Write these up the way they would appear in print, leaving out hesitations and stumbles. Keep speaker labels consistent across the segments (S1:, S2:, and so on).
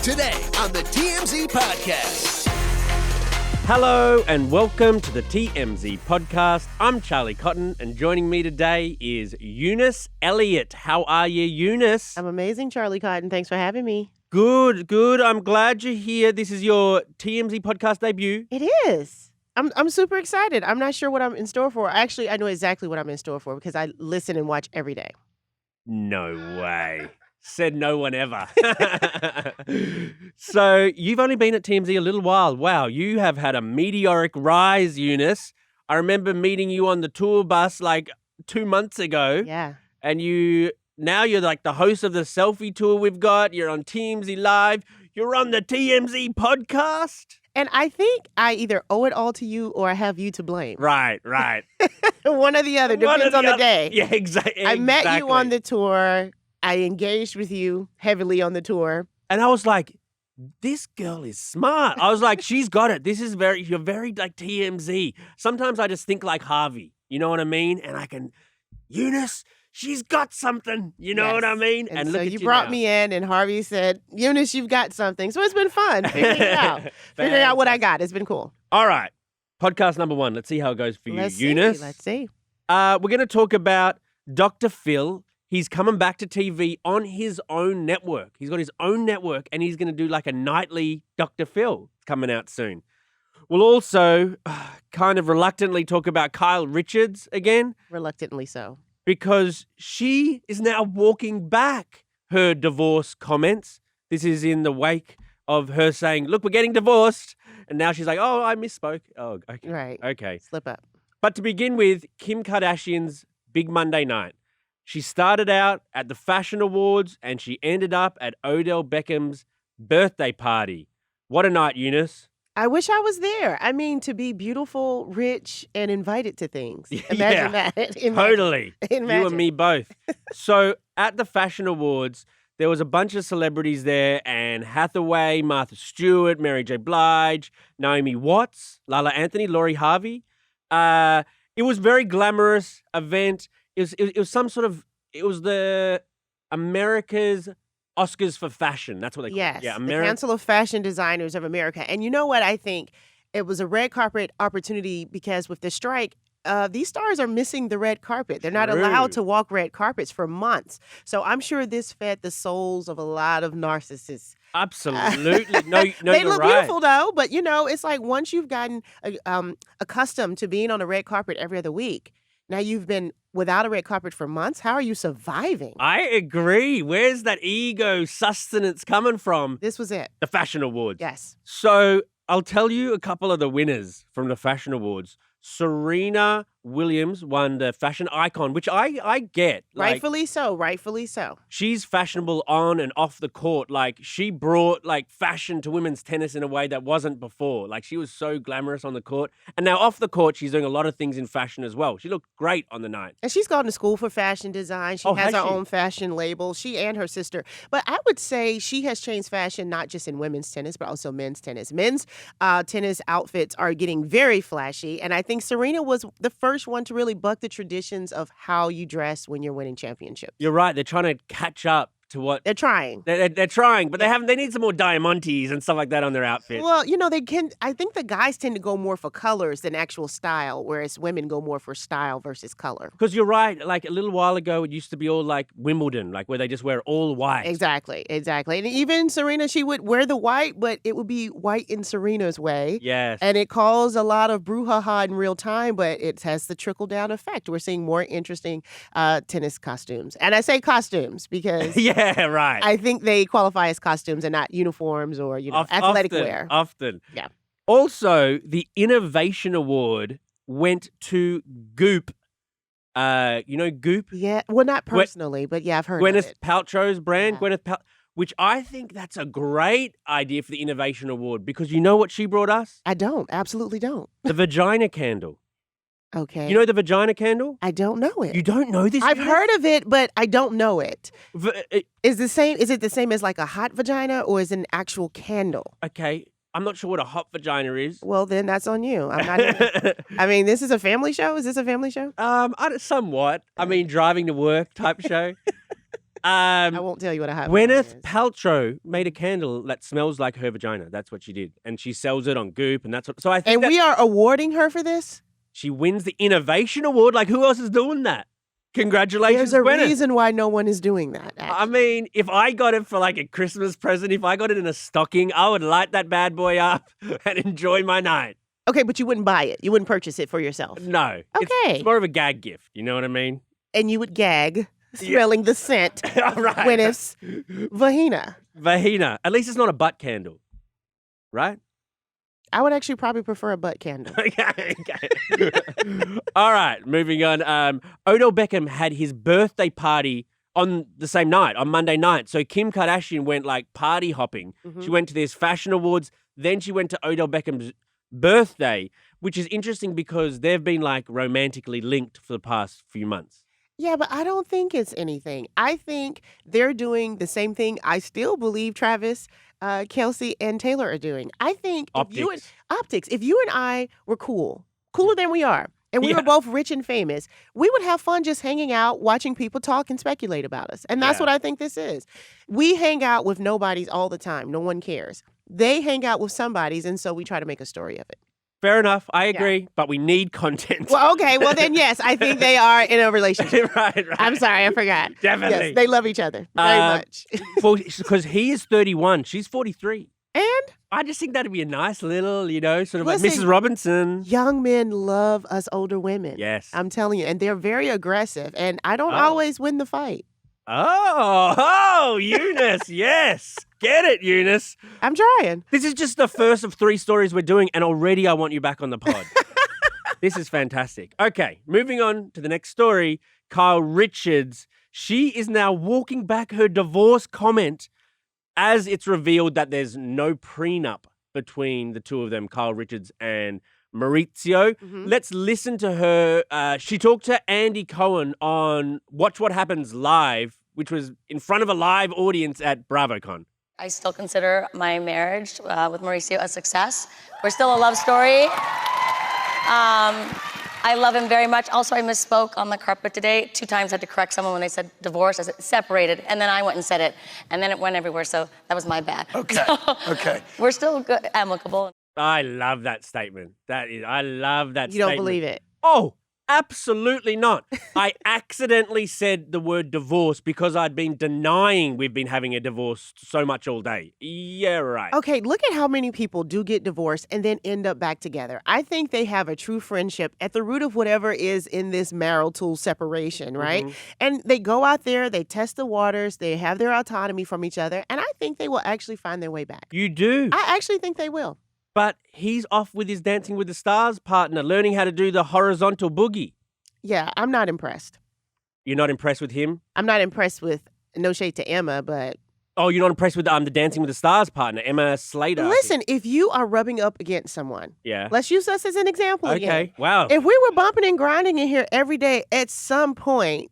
S1: Today on the TMZ Podcast.
S2: Hello and welcome to the TMZ Podcast. I'm Charlie Cotton and joining me today is Eunice Elliott. How are you, Eunice?
S3: I'm amazing, Charlie Cotton. Thanks for having me.
S2: Good. I'm glad you're here. This is your TMZ Podcast debut.
S3: It is. I'm super excited. I'm not sure what I'm in store for. Actually, I know exactly what I'm in store for because I listen and watch every day.
S2: No way. Said no one ever. So you've only been at TMZ a little while. Wow, you have had a meteoric rise, Eunice. I remember meeting you on the tour bus like 2 months ago.
S3: Yeah.
S2: And now you're like the host of the selfie tour we've got. You're on TMZ Live. You're on the TMZ Podcast.
S3: And I think I either owe it all to you or I have you to blame.
S2: Right.
S3: One or the other. Depends on the day.
S2: Yeah, exactly.
S3: I met you on the tour. I engaged with you heavily on the tour.
S2: And I was like, this girl is smart. I was like, she's got it. You're very like TMZ. Sometimes I just think like Harvey. You know what I mean? And Eunice, she's got something. You know what I mean?
S3: And
S2: look
S3: so
S2: at
S3: you brought
S2: now.
S3: me in and Harvey said, Eunice, you've got something. So it's been fun figuring it out. Figuring out what I got. It's been cool.
S2: All right. Podcast number 1. Let's see how it goes for you, Eunice.
S3: Let's see.
S2: We're going to talk about Dr. Phil. He's coming back to TV on his own network. He's got his own network, and he's going to do like a nightly Dr. Phil coming out soon. We'll also kind of reluctantly talk about Kyle Richards again.
S3: Reluctantly so.
S2: Because she is now walking back her divorce comments. This is in the wake of her saying, look, we're getting divorced. And now she's like, oh, I misspoke. Oh, okay.
S3: Right.
S2: Okay.
S3: Slip up.
S2: But to begin with, Kim Kardashian's big Monday night. She started out at the Fashion Awards and she ended up at Odell Beckham's birthday party. What a night, Eunice.
S3: I wish I was there. I mean, to be beautiful, rich, and invited to things. Imagine that.
S2: Totally.
S3: Imagine.
S2: You and me both. So at the Fashion Awards, there was a bunch of celebrities there, Anne Hathaway, Martha Stewart, Mary J. Blige, Naomi Watts, Lala Anthony, Lori Harvey. It was a very glamorous event. It was the America's Oscars for fashion. That's what they call it.
S3: Yes, the Council of Fashion Designers of America. And you know what? I think it was a red carpet opportunity because with the strike, these stars are missing the red carpet. They're not allowed to walk red carpets for months. So I'm sure this fed the souls of a lot of narcissists.
S2: Absolutely. No,
S3: they
S2: you're
S3: look
S2: right.
S3: beautiful though, but it's like once you've gotten accustomed to being on a red carpet every other week, now you've been without a red carpet for months. How are you surviving?
S2: I agree. Where's that ego sustenance coming from?
S3: This was it.
S2: The Fashion Awards.
S3: Yes.
S2: So I'll tell you a couple of the winners from the Fashion Awards. Serena Williams won the fashion icon, which I get.
S3: Rightfully so.
S2: She's fashionable on and off the court. Like, she brought, like, fashion to women's tennis in a way that wasn't before. Like, she was so glamorous on the court. And now off the court, she's doing a lot of things in fashion as well. She looked great on the night.
S3: And she's gone to school for fashion design. She has her own fashion label, she and her sister. But I would say she has changed fashion not just in women's tennis, but also men's tennis. Men's tennis outfits are getting very flashy. And I think Serena was the first one to really buck the traditions of how you dress when you're winning championships.
S2: You're right. They're trying to catch up to what
S3: they're trying.
S2: They're trying, but they need some more diamantes and stuff like that on their outfit.
S3: Well, they can. I think the guys tend to go more for colors than actual style, whereas women go more for style versus color.
S2: Because you're right. Like a little while ago, it used to be all like Wimbledon, like where they just wear all white.
S3: Exactly. And even Serena, she would wear the white, but it would be white in Serena's way.
S2: Yes.
S3: And it caused a lot of brouhaha in real time, but it has the trickle down effect. We're seeing more interesting tennis costumes, and I say costumes because
S2: yeah, right.
S3: I think they qualify as costumes and not uniforms or athletic wear.
S2: Often.
S3: Yeah.
S2: Also, the Innovation Award went to Goop. Goop?
S3: Yeah. Well, not personally, but yeah, I've heard of it.
S2: Gwyneth Paltrow's brand,
S3: Yeah.
S2: which I think that's a great idea for the Innovation Award because you know what she brought us?
S3: I don't. Absolutely don't.
S2: The vagina candle.
S3: Okay.
S2: You know the vagina candle?
S3: I don't know it.
S2: You don't know this?
S3: I've heard of it, but I don't know it.
S2: Is
S3: it the same as like a hot vagina or is it an actual candle?
S2: Okay. I'm not sure what a hot vagina is.
S3: Well, then that's on you. I'm not even, I mean, this is a family show? Is this a family show?
S2: Somewhat. I mean, driving to work type show.
S3: I won't tell you what a hot
S2: Gwyneth
S3: is.
S2: Paltrow made a candle that smells like her vagina. That's what she did. And she sells it on Goop, and that's what. So I think
S3: And we are awarding her for this?
S2: she wins the Innovation Award. Like, who else is doing that? Congratulations,
S3: There's a
S2: Gwyneth.
S3: reason why no one is doing that, actually.
S2: I mean, if I got it for like a Christmas present, if I got it in a stocking, I would light that bad boy up and enjoy my night.
S3: Okay, but you wouldn't buy it. You wouldn't purchase it for yourself.
S2: No.
S3: Okay.
S2: It's more of a gag gift. You know what I mean?
S3: And you would gag smelling the scent
S2: All right.
S3: of Gwyneth's vagina.
S2: Vagina. At least it's not a butt candle. Right?
S3: I would actually probably prefer a butt candle.
S2: Okay. All right, moving on. Odell Beckham had his birthday party on the same night, on Monday night. So Kim Kardashian went like party hopping. She went to this fashion awards. Then she went to Odell Beckham's birthday, which is interesting because they've been like romantically linked for the past few months.
S3: Yeah, but I don't think it's anything. I think they're doing the same thing I still believe Travis, Kelsey, and Taylor are doing. I think if you and I were cooler than we are, and we were both rich and famous, we would have fun just hanging out, watching people talk and speculate about us. And that's what I think this is. We hang out with nobodies all the time. No one cares. They hang out with somebodies, and so we try to make a story of it.
S2: Fair enough. I agree, but we need content.
S3: Well, okay. Well, then, yes, I think they are in a relationship.
S2: right.
S3: I'm sorry, I forgot.
S2: Definitely.
S3: Yes, they love each other very much.
S2: Well, because he is 31. She's 43.
S3: And
S2: I just think that'd be a nice little, sort of
S3: Listen,
S2: like Mrs. Robinson.
S3: young men love us older women.
S2: Yes.
S3: I'm telling you. And they're very aggressive. And I don't always win the fight.
S2: Oh, Eunice, yes. Get it, Eunice.
S3: I'm trying.
S2: This is just the first of 3 stories we're doing, and already I want you back on the pod. This is fantastic. Okay, moving on to the next story. Kyle Richards, she is now walking back her divorce comment as it's revealed that there's no prenup between the two of them, Kyle Richards and Mauricio. Let's listen to her. She talked to Andy Cohen on Watch What Happens Live, which was in front of a live audience at BravoCon.
S4: I still consider my marriage with Mauricio a success. We're still a love story. I love him very much. Also, I misspoke on the carpet today. 2 times I had to correct someone when they said divorce. I said separated, and then I went and said it, and then it went everywhere, so that was my bad.
S5: Okay, okay.
S4: We're still good, amicable.
S2: I love that statement. I love that statement.
S3: You don't believe it.
S2: Oh, absolutely not. I accidentally said the word divorce because I'd been denying we've been having a divorce so much all day. Yeah, right.
S3: Okay, look at how many people do get divorced and then end up back together. I think they have a true friendship at the root of whatever is in this marital separation, right? And they go out there, they test the waters, they have their autonomy from each other, and I think they will actually find their way back.
S2: You do.
S3: I actually think they will.
S2: But he's off with his Dancing with the Stars partner, learning how to do the horizontal boogie.
S3: Yeah, I'm not impressed.
S2: You're not impressed with him?
S3: I'm not impressed with, no shade to Emma, but...
S2: Oh, you're not impressed with the Dancing with the Stars partner, Emma Slater?
S3: Listen, if you are rubbing up against someone, let's use us as an example again.
S2: Okay, wow.
S3: If we were bumping and grinding in here every day, at some point,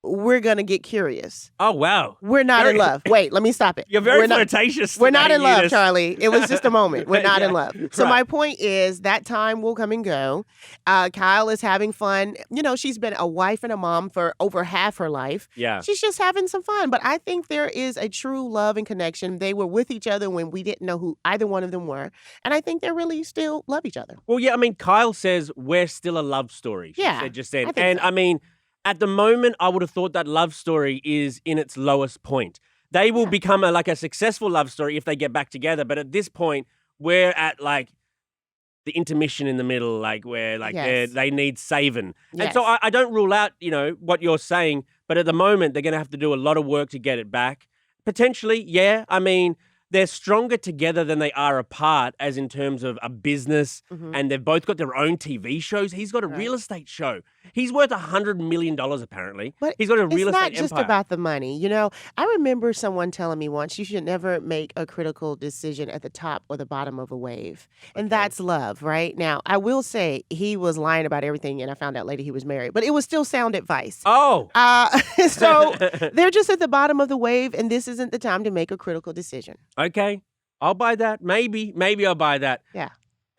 S3: we're going to get curious.
S2: Oh, wow.
S3: We're not in love. Wait, let me stop it.
S2: You're very flirtatious.
S3: We're not in love,
S2: Eunice.
S3: Charlie. It was just a moment. We're not in love. So
S2: right.
S3: my point is that time will come and go. Kyle is having fun. You know, she's been a wife and a mom for over half her life.
S2: Yeah.
S3: She's just having some fun. But I think there is a true love and connection. They were with each other when we didn't know who either one of them were. And I think they really still love each other.
S2: Well, yeah, I mean, Kyle says we're still a love story. She said just then. I mean, at the moment, I would have thought that love story is in its lowest point. They will become a successful love story if they get back together. But at this point, we're at like the intermission in the middle, like where they need saving.
S3: Yes.
S2: And so I don't rule out, what you're saying. But at the moment, they're going to have to do a lot of work to get it back. Potentially, yeah. I mean, they're stronger together than they are apart, as in terms of a business, and they've both got their own TV shows. He's got a real estate show. He's worth $100 million, apparently.
S3: But
S2: he's got a real estate empire.
S3: It's not just about the money. You know, I remember someone telling me once, you should never make a critical decision at the top or the bottom of a wave. And that's love, right? Now, I will say he was lying about everything, and I found out later he was married. But it was still sound advice.
S2: Oh.
S3: So they're just at the bottom of the wave, and this isn't the time to make a critical decision.
S2: Okay, I'll buy that. Maybe I'll buy that.
S3: Yeah.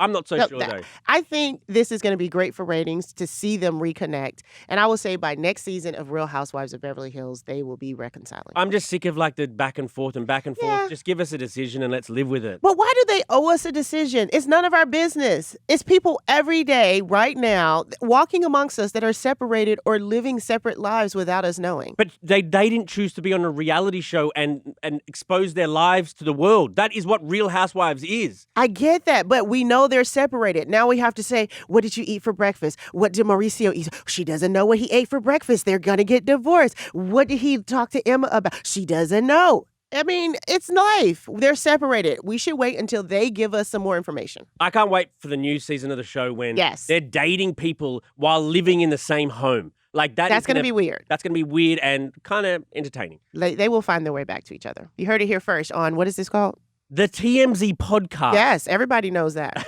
S2: I'm not so
S3: No,
S2: sure, though.
S3: I think this is going to be great for ratings to see them reconnect. And I will say by next season of Real Housewives of Beverly Hills, they will be reconciling.
S2: I'm just sick of like the back and forth and back and forth.
S3: Yeah.
S2: Just give us a decision and let's live with it.
S3: But why do they owe us a decision? It's none of our business. It's people every day, right now, walking amongst us that are separated or living separate lives without us knowing.
S2: But they didn't choose to be on a reality show and expose their lives to the world. That is what Real Housewives is.
S3: I get that, but we know they're separated. Now we have to say, what did you eat for breakfast? What did Mauricio eat? She doesn't know what he ate for breakfast. They're going to get divorced. What did he talk to Emma about? She doesn't know. I mean, it's life. They're separated. We should wait until they give us some more information.
S2: I can't wait for the new season of the show when
S3: Yes.
S2: they're dating people while living in the same home. Like
S3: That's going to be weird.
S2: That's going to be weird and kind of entertaining.
S3: They will find their way back to each other. You heard it here first on, what is this called?
S2: The TMZ podcast.
S3: Yes, everybody knows that.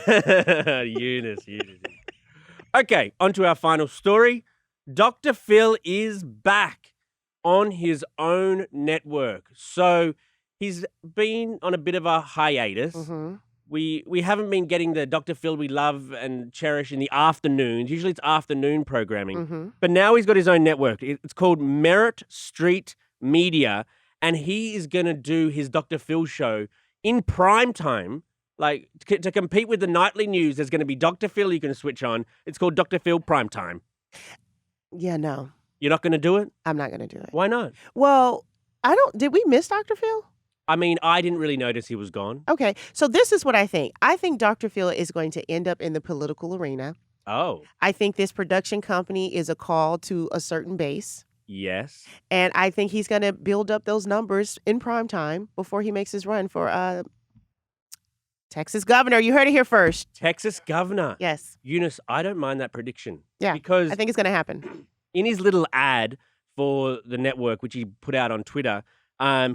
S2: Eunice. Okay, on to our final story. Dr. Phil is back on his own network. So he's been on a bit of a hiatus.
S3: Mm-hmm.
S2: We haven't been getting the Dr. Phil we love and cherish in the afternoons. Usually it's afternoon programming.
S3: Mm-hmm.
S2: But now he's got his own network. It's called Merit Street Media. And he is going to do his Dr. Phil show in prime time. Like, to compete with the nightly news, there's going to be Dr. Phil you can switch on. It's called Dr. Phil Prime Time.
S3: Yeah, no,
S2: You're not going to do it?
S3: I'm not going to do it.
S2: Why not?
S3: Well, did we miss Dr. Phil?
S2: I mean, I didn't really notice he was gone.
S3: Okay, so this is what I think. I think Dr. Phil is going to end up in the political arena.
S2: Oh,
S3: I think this production company is a call to a certain base.
S2: yes.
S3: And I think he's going to build up those numbers in prime time before he makes his run for Texas governor. You heard it here first.
S2: Texas governor.
S3: Yes.
S2: Eunice, I don't mind that prediction.
S3: Yeah,
S2: Because
S3: I think it's going to happen.
S2: in his little ad for the network, which he put out on Twitter,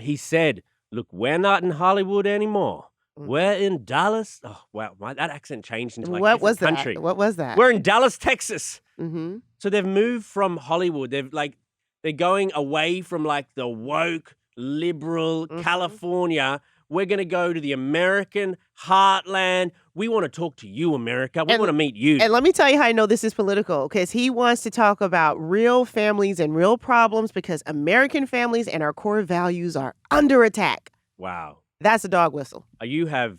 S2: he said, look, we're not in Hollywood anymore. We're in Dallas. Oh, wow. That accent changed into like
S3: What was
S2: different country.
S3: that? What was that?
S2: We're in Dallas, Texas.
S3: Mm-hmm.
S2: So they've moved from Hollywood. They're going away from like the woke, liberal California. We're going to go to the American heartland. We want to talk to you, America. We want to meet you.
S3: And let me tell you how I know this is political, because he wants to talk about real families and real problems because American families and our core values are under attack.
S2: Wow.
S3: That's a dog whistle.
S2: You have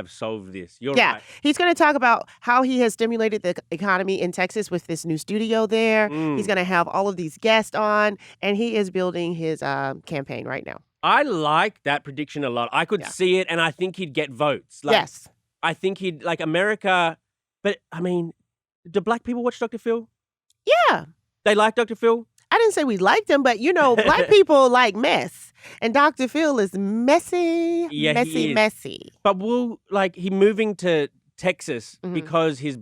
S2: solved this. You're
S3: Yeah.
S2: right.
S3: He's going to talk about how he has stimulated the economy in Texas with this new studio there. He's going to have all of these guests on, and he is building his campaign right now.
S2: I like that prediction a lot. I could see it, and I think he'd get votes.
S3: Yes.
S2: I think he'd, like, America. But, I mean, do black people watch Dr. Phil?
S3: Yeah.
S2: They like Dr. Phil?
S3: I didn't say we liked him, but, black people like mess. And Dr. Phil is messy,
S2: Yeah,
S3: messy,
S2: he is.
S3: messy.
S2: But he moving to Texas because his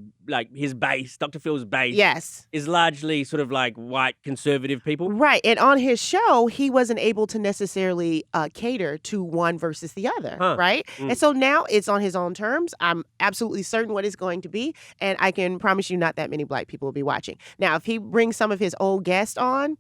S2: base, Dr. Phil's base,
S3: Yes.
S2: is largely sort of like white conservative people.
S3: Right. And on his show, he wasn't able to necessarily cater to one versus the other. Right. And so now it's on his own terms. I'm absolutely certain what it's going to be. And I can promise you not that many black people will be watching. Now, if he brings some of his old guests on,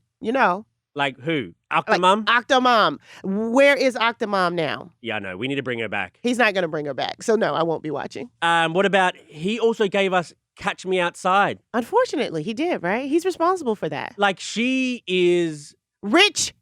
S2: Like who? Octomom?
S3: Octomom. Where is Octomom now?
S2: Yeah, I know. We need to bring her back.
S3: He's not going to bring her back. So, no, I won't be watching.
S2: What about, he also gave us Catch Me Outside.
S3: Unfortunately, he did, right? He's responsible for that.
S2: Like, she is...
S3: Rich.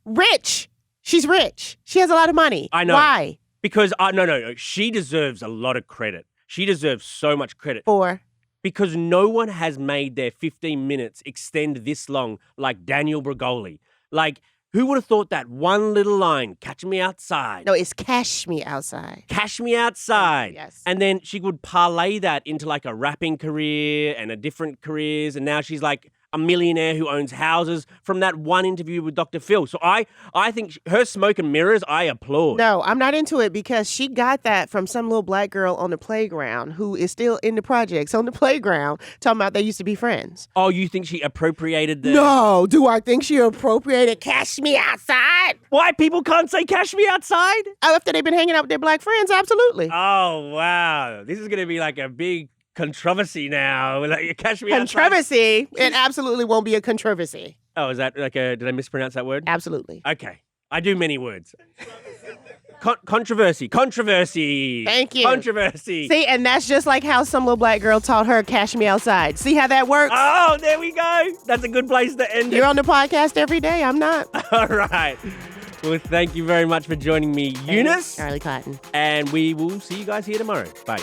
S3: She's rich. She has a lot of money.
S2: I know.
S3: Why?
S2: Because, no. She deserves a lot of credit. She deserves so much credit.
S3: For?
S2: Because no one has made their 15 minutes extend this long like Daniel Bregoli. Like, who would have thought that one little line, catch me outside.
S3: No, it's cash me outside.
S2: Cash me outside.
S3: Yes.
S2: And then she would parlay that into like a rapping career and a different careers. And now she's like a millionaire who owns houses from that one interview with Dr. Phil. So I think her smoke and mirrors, I applaud.
S3: No, I'm not into it because she got that from some little black girl on the playground who is still in the projects on the playground talking about they used to be friends.
S2: Oh, you think she appropriated the...
S3: No, do I think she appropriated cash me outside?
S2: White people can't say cash me outside?
S3: After they've been hanging out with their black friends, absolutely.
S2: Oh, wow. This is going to be like a big controversy now. Like, cash me outside.
S3: Controversy. It absolutely won't be a controversy.
S2: Oh, is that like did I mispronounce that word?
S3: Absolutely.
S2: Okay. I do many words. Controversy.
S3: Thank you.
S2: Controversy.
S3: See, and that's just like how some little black girl taught her Cash Me Outside. See how that works?
S2: Oh, there we go. That's a good place to end it.
S3: You're on the podcast every day. I'm not.
S2: All right. Well, thank you very much for joining me, Eunice.
S3: Charlie Cotton.
S2: And we will see you guys here tomorrow. Bye.